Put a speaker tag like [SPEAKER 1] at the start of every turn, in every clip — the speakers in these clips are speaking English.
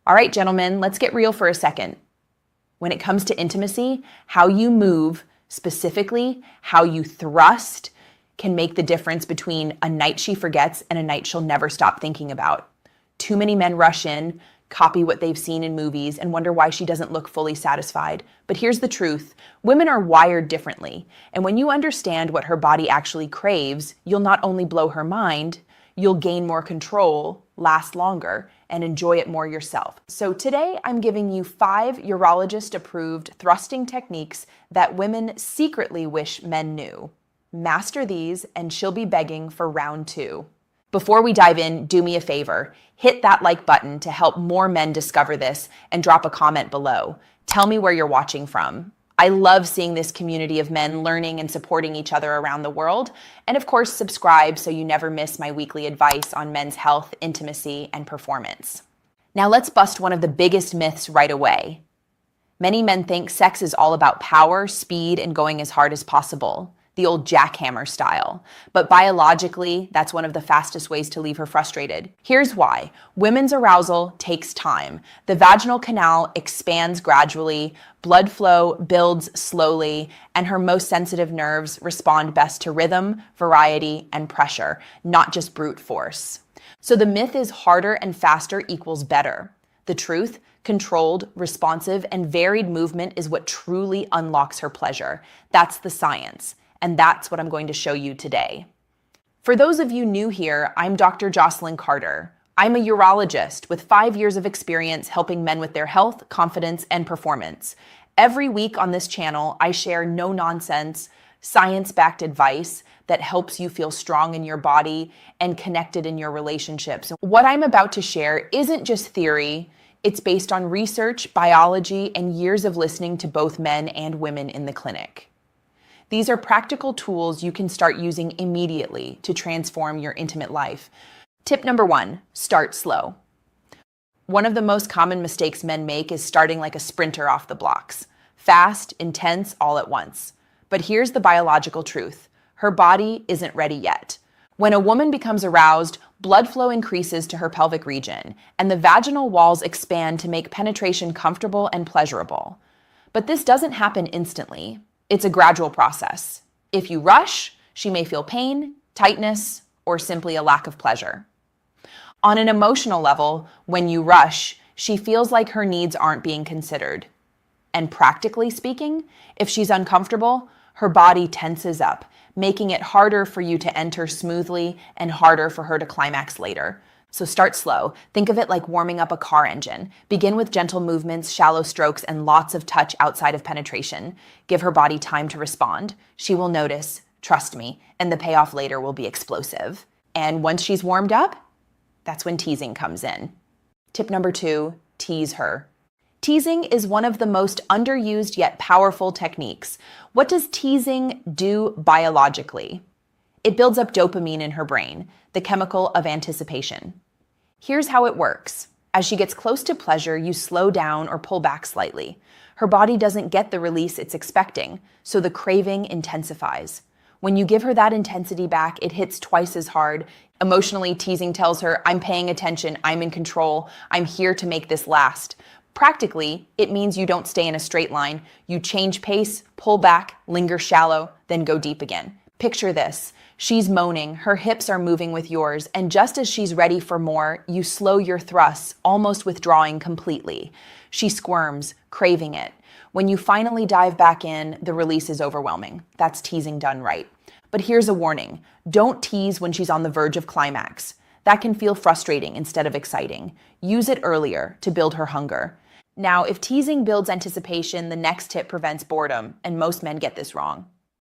[SPEAKER 1] All right, gentlemen, let's get real for a second. When it comes to intimacy, how you move, specifically how you thrust, can make the difference between a night she forgets and a night she'll never stop thinking about. Too many men rush in, copy what they've seen in movies, and wonder why she doesn't look fully satisfied. But here's the truth. Women are wired differently. And when you understand what her body actually craves, you'll not only blow her mind, you'll gain more control, last longer, and enjoy it more yourself. So today I'm giving you 5 urologist-approved thrusting techniques that women secretly wish men knew. Master these and she'll be begging for round 2. Before we dive in, do me a favor. Hit that like button to help more men discover this and drop a comment below. Tell me where you're watching from. I love seeing this community of men learning and supporting each other around the world. And of course, subscribe so you never miss my weekly advice on men's health, intimacy, and performance. Now let's bust one of the biggest myths right away. Many men think sex is all about power, speed, and going as hard as possible. The old jackhammer style. But biologically, that's one of the fastest ways to leave her frustrated. Here's why. Women's arousal takes time. The vaginal canal expands gradually, blood flow builds slowly, and her most sensitive nerves respond best to rhythm, variety, and pressure, not just brute force. So the myth is harder and faster equals better. The truth, controlled, responsive, and varied movement is what truly unlocks her pleasure. That's the science. And that's what I'm going to show you today. For those of you new here, I'm Dr. Jocelyn Carter. I'm a urologist with 5 years of experience helping men with their health, confidence, and performance. Every week on this channel, I share no-nonsense, science-backed advice that helps you feel strong in your body and connected in your relationships. What I'm about to share isn't just theory. It's based on research, biology, and years of listening to both men and women in the clinic. These are practical tools you can start using immediately to transform your intimate life. Tip number 1, start slow. One of the most common mistakes men make is starting like a sprinter off the blocks. Fast, intense, all at once. But here's the biological truth. Her body isn't ready yet. When a woman becomes aroused, blood flow increases to her pelvic region, and the vaginal walls expand to make penetration comfortable and pleasurable. But this doesn't happen instantly. It's a gradual process. If you rush, she may feel pain, tightness, or simply a lack of pleasure. On an emotional level, when you rush, she feels like her needs aren't being considered. And practically speaking, if she's uncomfortable, her body tenses up, making it harder for you to enter smoothly and harder for her to climax later. So start slow. Think of it like warming up a car engine. Begin with gentle movements, shallow strokes, and lots of touch outside of penetration. Give her body time to respond. She will notice, trust me, and the payoff later will be explosive. And once she's warmed up, that's when teasing comes in. Tip number 2, tease her. Teasing is one of the most underused yet powerful techniques. What does teasing do biologically? It builds up dopamine in her brain, the chemical of anticipation. Here's how it works. As she gets close to pleasure, you slow down or pull back slightly. Her body doesn't get the release it's expecting, so the craving intensifies. When you give her that intensity back, it hits twice as hard. Emotionally, teasing tells her, I'm paying attention, I'm in control, I'm here to make this last. Practically, it means you don't stay in a straight line. You change pace, pull back, linger shallow, then go deep again. Picture this. She's moaning, her hips are moving with yours, and just as she's ready for more, you slow your thrusts, almost withdrawing completely. She squirms, craving it. When you finally dive back in, the release is overwhelming. That's teasing done right. But here's a warning. Don't tease when she's on the verge of climax. That can feel frustrating instead of exciting. Use it earlier to build her hunger. Now, if teasing builds anticipation, the next tip prevents boredom, and most men get this wrong.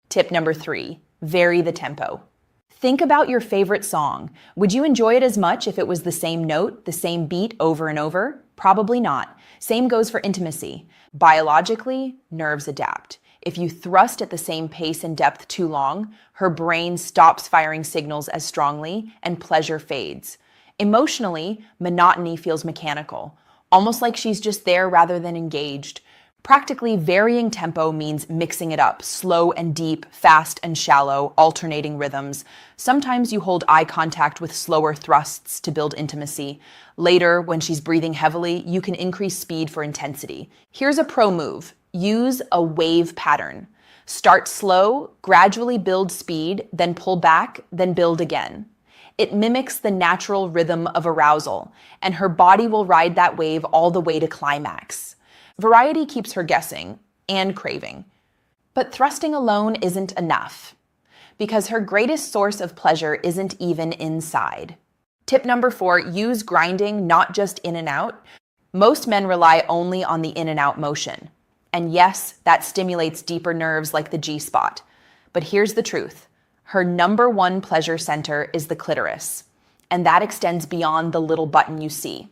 [SPEAKER 1] Tip number 3, vary the tempo. Think about your favorite song. Would you enjoy it as much if it was the same note, the same beat over and over? Probably not. Same goes for intimacy. Biologically, nerves adapt. If you thrust at the same pace and depth too long, her brain stops firing signals as strongly and pleasure fades. Emotionally, monotony feels mechanical, almost like she's just there rather than engaged. Practically, varying tempo means mixing it up, slow and deep, fast and shallow, alternating rhythms. Sometimes you hold eye contact with slower thrusts to build intimacy. Later, when she's breathing heavily, you can increase speed for intensity. Here's a pro move. Use a wave pattern. Start slow, gradually build speed, then pull back, then build again. It mimics the natural rhythm of arousal, and her body will ride that wave all the way to climax. Variety keeps her guessing and craving. But thrusting alone isn't enough, because her greatest source of pleasure isn't even inside. Tip number 4, use grinding not just in and out. Most men rely only on the in and out motion. And yes, that stimulates deeper nerves like the G-spot. But here's the truth. Her number one pleasure center is the clitoris, and that extends beyond the little button you see.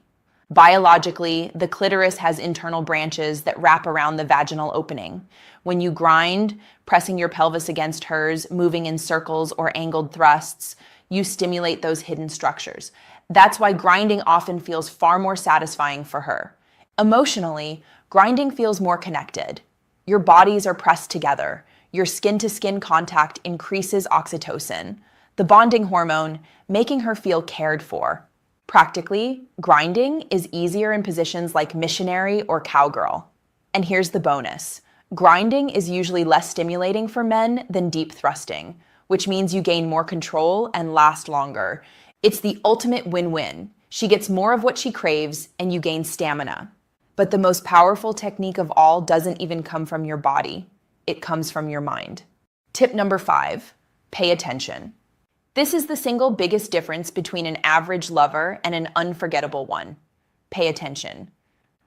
[SPEAKER 1] Biologically, the clitoris has internal branches that wrap around the vaginal opening. When you grind, pressing your pelvis against hers, moving in circles or angled thrusts, you stimulate those hidden structures. That's why grinding often feels far more satisfying for her. Emotionally, grinding feels more connected. Your bodies are pressed together. Your skin-to-skin contact increases oxytocin, the bonding hormone, making her feel cared for. Practically, grinding is easier in positions like missionary or cowgirl. And here's the bonus. Grinding is usually less stimulating for men than deep thrusting, which means you gain more control and last longer. It's the ultimate win-win. She gets more of what she craves, and you gain stamina. But the most powerful technique of all doesn't even come from your body. It comes from your mind. Tip number 5, pay attention. This is the single biggest difference between an average lover and an unforgettable one. Pay attention.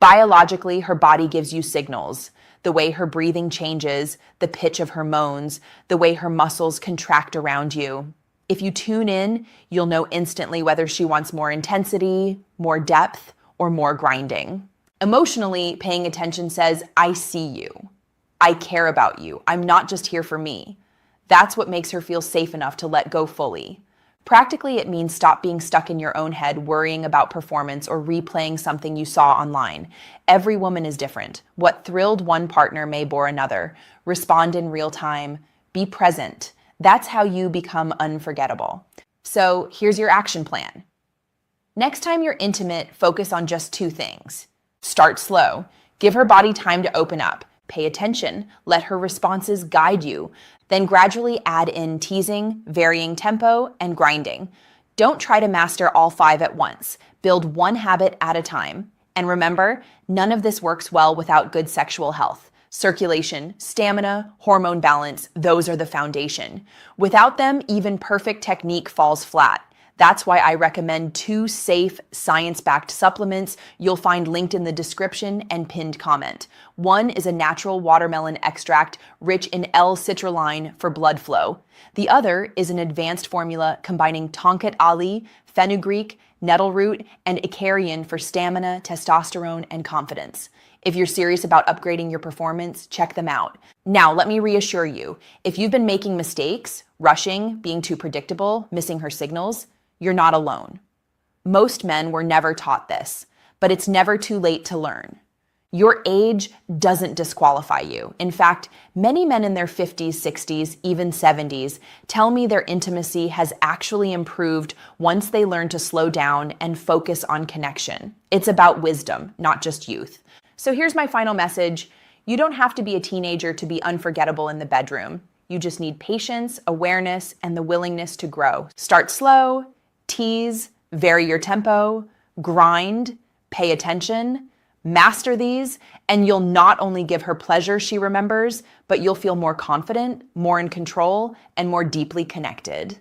[SPEAKER 1] Biologically, her body gives you signals. The way her breathing changes, the pitch of her moans, the way her muscles contract around you. If you tune in, you'll know instantly whether she wants more intensity, more depth, or more grinding. Emotionally, paying attention says, I see you. I care about you. I'm not just here for me. That's what makes her feel safe enough to let go fully. Practically, it means stop being stuck in your own head, worrying about performance or replaying something you saw online. Every woman is different. What thrilled one partner may bore another. Respond in real time. Be present. That's how you become unforgettable. So here's your action plan. Next time you're intimate, focus on just 2 things. Start slow. Give her body time to open up. Pay attention. Let her responses guide you. Then gradually add in teasing, varying tempo, and grinding. Don't try to master all 5 at once. Build one habit at a time. And remember, none of this works well without good sexual health. Circulation, stamina, hormone balance, those are the foundation. Without them, even perfect technique falls flat. That's why I recommend 2 safe, science-backed supplements you'll find linked in the description and pinned comment. One is a natural watermelon extract rich in L-citrulline for blood flow. The other is an advanced formula combining tonkat ali, fenugreek, nettle root, and icarian for stamina, testosterone, and confidence. If you're serious about upgrading your performance, check them out. Now, let me reassure you, if you've been making mistakes, rushing, being too predictable, missing her signals, you're not alone. Most men were never taught this, but it's never too late to learn. Your age doesn't disqualify you. In fact, many men in their 50s, 60s, even 70s tell me their intimacy has actually improved once they learn to slow down and focus on connection. It's about wisdom, not just youth. So here's my final message. You don't have to be a teenager to be unforgettable in the bedroom. You just need patience, awareness, and the willingness to grow. Start slow, tease, vary your tempo, grind, pay attention, master these, and you'll not only give her pleasure she remembers, but you'll feel more confident, more in control, and more deeply connected.